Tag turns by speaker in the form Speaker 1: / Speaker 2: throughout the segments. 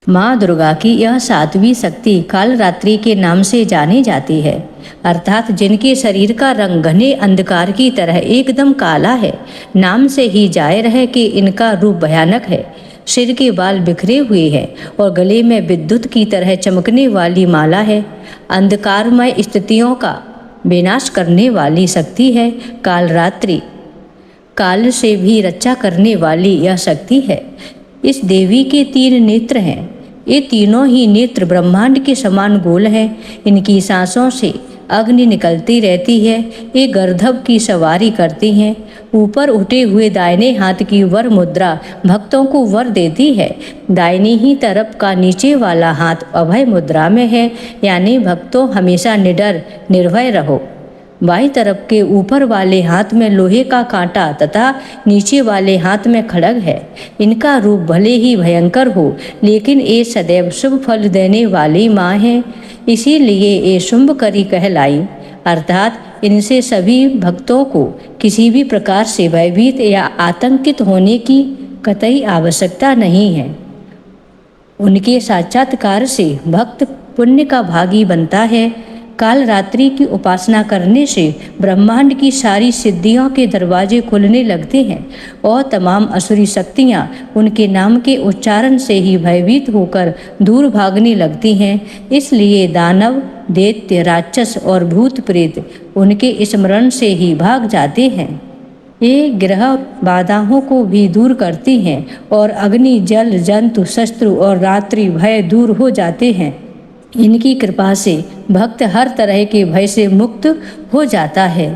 Speaker 1: माँ दुर्गा की यह सातवीं शक्ति कालरात्रि के नाम से जानी जाती है, अर्थात जिनके शरीर का रंग घने अंधकार की तरह एकदम काला है। नाम से ही जाहिर है कि इनका रूप भयानक है। सिर के बाल बिखरे हुए हैं और गले में विद्युत की तरह चमकने वाली माला है। अंधकारमय स्थितियों का विनाश करने वाली शक्ति है कालरात्रि। काल से भी रक्षा करने वाली यह शक्ति है। इस देवी के 3 नेत्र हैं। ये तीनों ही नेत्र ब्रह्मांड के समान गोल हैं। इनकी सांसों से अग्नि निकलती रहती है। ये गर्दभ की सवारी करती हैं। ऊपर उठे हुए दाहिने हाथ की वर मुद्रा भक्तों को वर देती है। दाहिनी ही तरफ का नीचे वाला हाथ अभय मुद्रा में है, यानी भक्तों हमेशा निडर निर्भय रहो। बाईं तरफ के ऊपर वाले हाथ में लोहे का कांटा तथा नीचे वाले हाथ में खड्ग है। इनका रूप भले ही भयंकर हो, लेकिन ये सदैव शुभ फल देने वाली माँ है। इसीलिए ये शुंभकरी कहलाई, अर्थात इनसे सभी भक्तों को किसी भी प्रकार से भयभीत या आतंकित होने की कतई आवश्यकता नहीं है। उनके साक्षात्कार से भक्त पुण्य का भागी बनता है। कालरात्रि की उपासना करने से ब्रह्मांड की सारी सिद्धियों के दरवाजे खुलने लगते हैं और तमाम असुरी शक्तियाँ उनके नाम के उच्चारण से ही भयभीत होकर दूर भागने लगती हैं। इसलिए दानव, दैत्य, राक्षस और भूत प्रेत उनके स्मरण से ही भाग जाते हैं। ये ग्रह बाधाओं को भी दूर करती हैं और अग्नि, जल, जंतु, शत्रु और रात्रि भय दूर हो जाते हैं। इनकी कृपा से भक्त हर तरह के भय से मुक्त हो जाता है।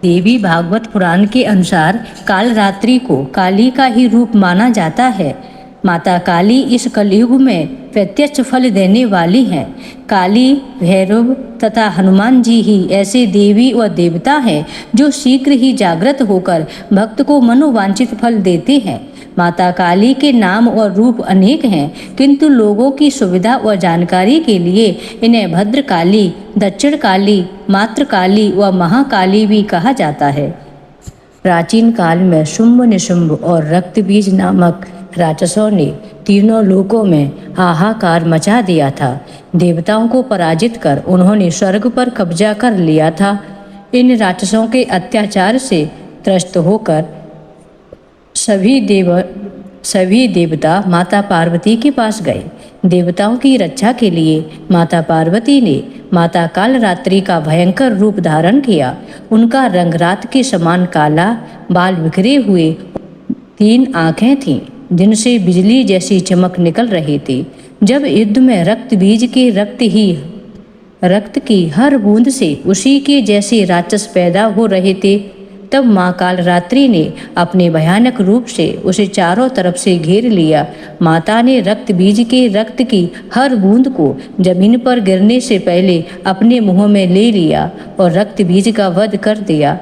Speaker 1: देवी भागवत पुराण के अनुसार कालरात्रि को काली का ही रूप माना जाता है। माता काली इस कलयुग में प्रत्यक्ष फल देने वाली हैं। काली, भैरव तथा हनुमान जी ही ऐसे देवी व देवता हैं जो शीघ्र ही जागृत होकर भक्त को मनोवांछित फल देते हैं। माता काली के नाम और रूप अनेक हैं, किंतु लोगों की सुविधा व जानकारी के लिए इन्हें भद्रकाली, दक्षिण काली, मातृकाली व महाकाली भी कहा जाता है। प्राचीन काल में शुंभ, निशुंभ और रक्तबीज नामक राक्षसों ने तीनों लोकों में हाहाकार मचा दिया था। देवताओं को पराजित कर उन्होंने स्वर्ग पर कब्जा कर लिया था। इन राक्षसों के अत्याचार से त्रस्त होकर सभी देवता माता पार्वती के पास गए। देवताओं की रक्षा के लिए माता पार्वती ने माता कालरात्रि का भयंकर रूप धारण किया। उनका रंग रात के समान काला, बाल बिखरे हुए, 3 आंखें थीं जिनसे बिजली जैसी चमक निकल रही थी। जब युद्ध में रक्त बीज के रक्त की हर बूंद से उसी के जैसे राक्षस पैदा हो रहे थे, तब माँ कालरात्रि ने अपने भयानक रूप से उसे चारों तरफ से घेर लिया। माता ने रक्त बीज के रक्त की हर बूंद को जमीन पर गिरने से पहले अपने मुंह में ले लिया और रक्त बीज का वध कर दिया।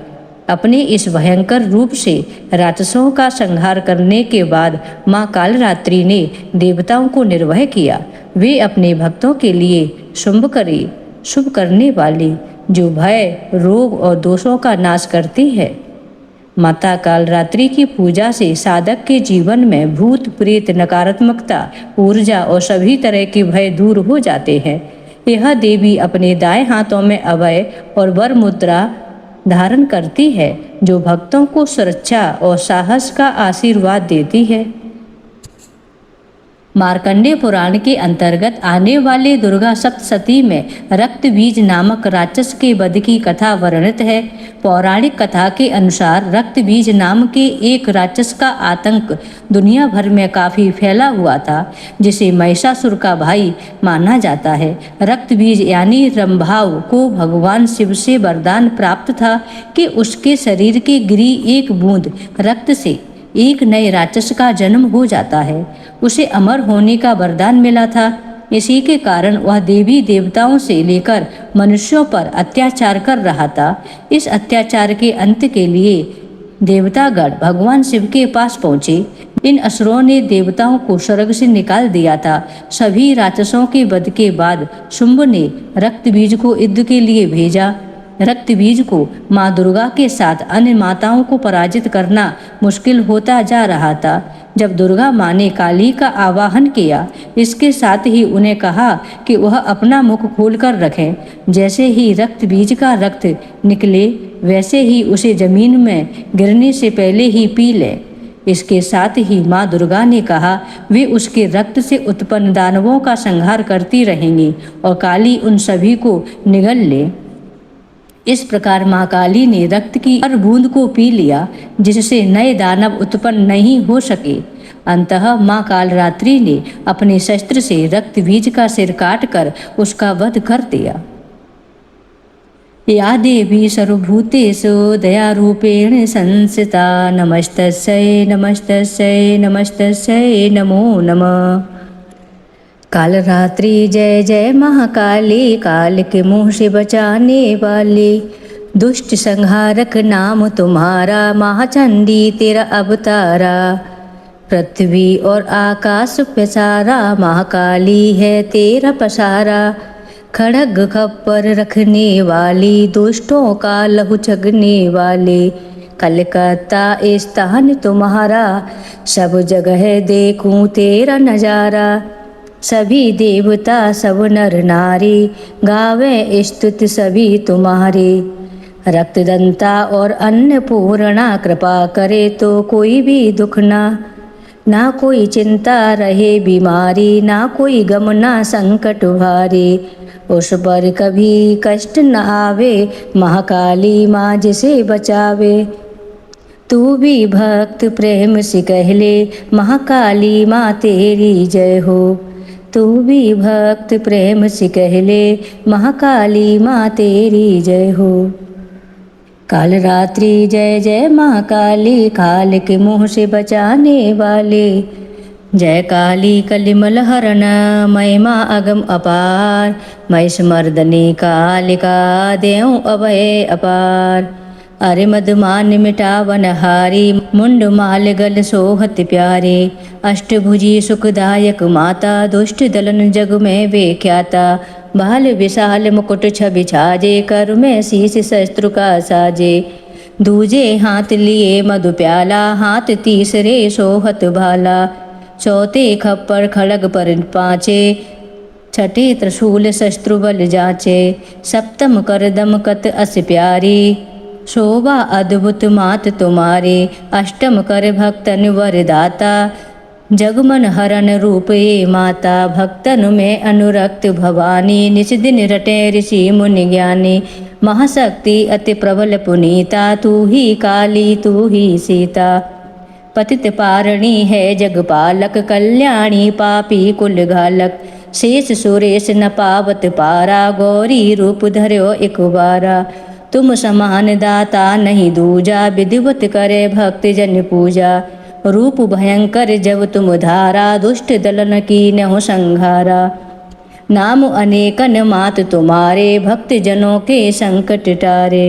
Speaker 1: अपने इस भयंकर रूप से राक्षसों का संहार करने के बाद माँ कालरात्रि ने देवताओं को निर्भय किया। वे अपने भक्तों के लिए शुंभकरी, शुभ करने वाली, जो भय, रोग और दोषों का नाश करती है। माता कालरात्रि की पूजा से साधक के जीवन में भूत, प्रेत, नकारात्मकता, ऊर्जा और सभी तरह के भय दूर हो जाते हैं। यह देवी अपने दाएं हाथों में अभय और वर मुद्रा धारण करती है, जो भक्तों को सुरक्षा और साहस का आशीर्वाद देती है। मार्कंडेय पुराण के अंतर्गत आने वाले दुर्गा सप्तशती में रक्त बीज नामक राक्षस के वध की कथा वर्णित है। पौराणिक कथा के अनुसार रक्त बीज नाम के एक राक्षस का आतंक दुनिया भर में काफी फैला हुआ था, जिसे महिषासुर का भाई माना जाता है। रक्त बीज यानी रंभाव को भगवान शिव से वरदान प्राप्त था कि उसके शरीर के गिरी एक बूंद रक्त से एक नए राक्षस का जन्म हो जाता है। उसे अमर होने का वरदान मिला था। इसी के कारण वह देवी देवताओं से लेकर मनुष्यों पर अत्याचार कर रहा था। इस अत्याचार के अंत के लिए देवतागण भगवान शिव के पास पहुँचे। इन असुरों ने देवताओं को स्वर्ग से निकाल दिया था। सभी राक्षसों के वध के बाद शुंभ ने रक्त बीज को युद्ध के लिए भेजा। रक्त बीज को माँ दुर्गा के साथ अन्य माताओं को पराजित करना मुश्किल होता जा रहा था। जब दुर्गा माँ ने काली का आवाहन किया, इसके साथ ही उन्हें कहा कि वह अपना मुख खोलकर रखें। जैसे ही रक्त बीज का रक्त निकले, वैसे ही उसे जमीन में गिरने से पहले ही पी ले। इसके साथ ही माँ दुर्गा ने कहा, वे उसके रक्त से उत्पन्न दानवों का संहार करती रहेंगी और काली उन सभी को निगल ले। इस प्रकार माँ काली ने रक्त की हर बूंद को पी लिया, जिससे नए दानव उत्पन्न नहीं हो सके। अंततः माँ कालरात्रि ने अपने शस्त्र से रक्त बीज का सिर काटकर उसका वध कर दिया। या देवी सर्वभूतेषु दयारूपेण संस्थिता नमस्तस्यै नमस्तस्यै नमस्तस्यै नमो नमः। काल रात्रि जय जय महाकाली, काल के मुँह से बचाने वाली, दुष्ट संहारक नाम तुम्हारा, महाचंडी तेरा अवतारा। पृथ्वी और आकाश पसारा, महाकाली है तेरा पसारा। खड़ग खप्पर रखने वाली, दुष्टों का लहू छगने वाले, कलकत्ता स्थान तुम्हारा, सब जगह देखूं तेरा नजारा। सभी देवता सब नर नारी, गावे स्तुति सभी तुम्हारी। रक्तदंता और अन्नपूर्णा, कृपा करे तो कोई भी दुख ना कोई चिंता रहे बीमारी, ना कोई गम ना संकट भारी। उस पर कभी कष्ट न आवे, महाकाली माँ जिसे बचावे। तू भी भक्त प्रेम से कहले, महाकाली माँ तेरी जय हो। तू भी भक्त प्रेम से कहले, महाकाली माँ तेरी जय हो। काल रात्रि जय जय महाकाली, काल के मुँह से बचाने वाले। जय काली कलिमल हरण, महिमा अगम अपार। महिषमर्दनी कालिका, देव अभय अपार। अरे मदमान मिटावन हारी, मुंड माल गल सोहत प्यारे। अष्टभुजी सुखदायक माता, दुष्ट दलन जग में विख्याता। बाल विशाल मुकुट छवि छाजे, कर में शीश शस्त्र का साजे। दूजे हाथ लिए मधु प्याला, हाथ तीसरे सोहत भाला। चौथे खप्पर खड़ग पर पाँचे, छठे त्रिशूल शस्त्रु बल जाचे। सप्तम कर दमकत अस प्यारी, शोभा अद्भुत मात तुम्हारे। अष्टम कर भक्तन वरदाता, जगमन हरन रूप ये माता। भक्तन में अनुरक्त भवानी, निज दिन रटे ऋषि मुनि ज्ञानी। महाशक्ति अति प्रबल पुनीता, तू ही काली तू ही सीता। पतित पारणी है जगपालक, कल्याणी पापी कुल घालक। शेष सुरेश न पावत पारा, गौरी रूप धर्यो एक बारा। तुम समान दाता नहीं दूजा, विधिवत करे भक्त जन पूजा। रूप भयंकर जब तुम धारा, दुष्ट दलन की नहु संघारा। नाम अनेकन मात तुम्हारे, भक्त जनों के संकट टारे।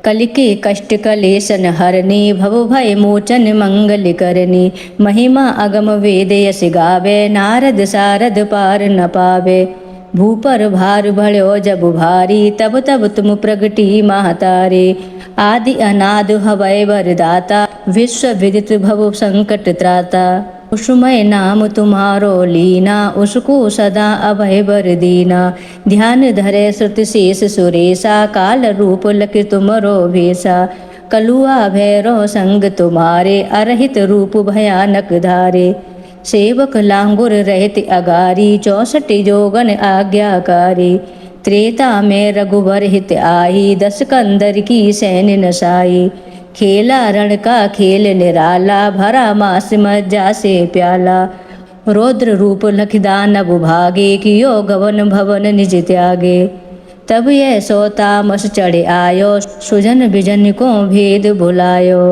Speaker 1: कल के कष्ट कलेशन हरनी, भव भय मोचन मंगल करनी। महिमा अगम वेद यस गावे, नारद सारद पार न पावे। भूपर भार भळ्यो जब भारी, तब तब तुम प्रगटी महतारे। आदि अनाद हवै वरदाता, विश्व विदित भव संकट त्राता। उसमय नाम तुम्हारो लीना, उसको सदा अभय वर दीना। ध्यान धरे श्रुत शेष सुरेशा, काल रूप लख तुमरो भेसा। कलुआ भैरव संग तुम्हारे, अरहित रूप भयानक धारे। सेवक लांगुर रहत अगारी, 64 जोगन आज्ञाकारी। त्रेता में रघुवर हित आई, 10 कंदर की सैन नसाई। खेला रण का खेल निराला, भरा मास मज्जा से प्याला। रौद्र रूप लख दानव भागे, कियो गवन भवन निज त्यागे। तब यह सो तामस चढ़ आयो, सुजन बिजन को भेद भुलायो।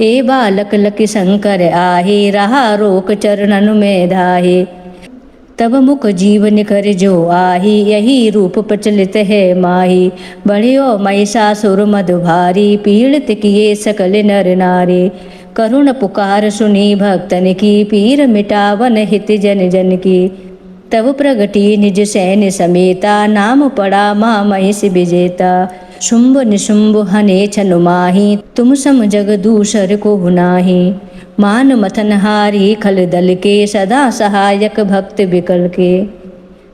Speaker 1: ए बालक लख शंकर आहे, रहा रोक चरणन में धाहे। तब मुख जीवन कर जो आही, यही रूप प्रचलित है माही। बढ़ियो महिषासुर मद भारी, पीड़ित किए सकल नर नारी। करुण पुकार सुनी भक्तन की, पीर मिटावन हित जन जन की। तब प्रगटी निज सैन्य समेता, नाम पड़ा माँ महिष विजेता। शुंभ निशुंभ हने छनु माही, तुम सम जग दूसर को नाही। मान मथनहारी खल दल के, सदा सहायक भक्त बिकल के।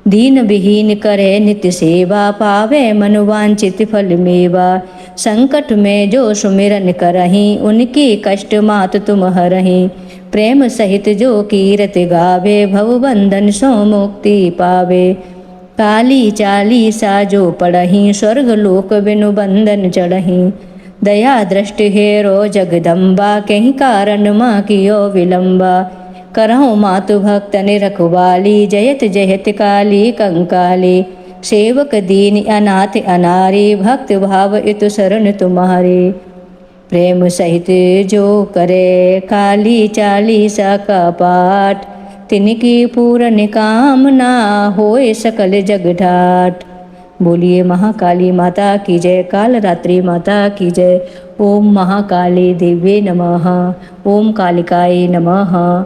Speaker 1: दीन विहीन करे नित्य सेवा, पावे मनोवांछित फल मेवा। संकट में जो सुमिरन करहीं, उनकी कष्ट मात तुम हरहीं। प्रेम सहित जो कीरत गावे, भव बंधन सो मुक्ति पावे। काली चालीसा जो पढ़हीं, स्वर्ग लोक बिनु बंधन चढ़हीं। दया दृष्टि हेरो जगदम्बा, कहीं कारण माँ कियो विलंबा। करहु मातु भक्तन रखवाली, जयत जयत काली कंकाली। सेवक दीन अनाथ अनारी, भक्त भाव इतु शरण तुम्हारे। प्रेम सहित जो करे काली चालीसा का पाठ, तिनकी पूर्ण कामना होए सकल जग ठाट। बोलिए महाकाली माता की जय, काल रात्रि माता की जय। ओम महाकाली देव्ये नमः। ओम कालिकाय नमः।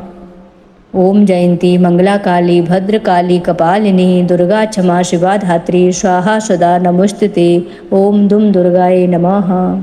Speaker 1: ओम जयंती मंगला काली भद्रकाली कपालिनी, दुर्गा क्षमा शिवा धात्री, स्वाहा सदा नमोस्तुते। ओम दुम दुर्गाय नमः।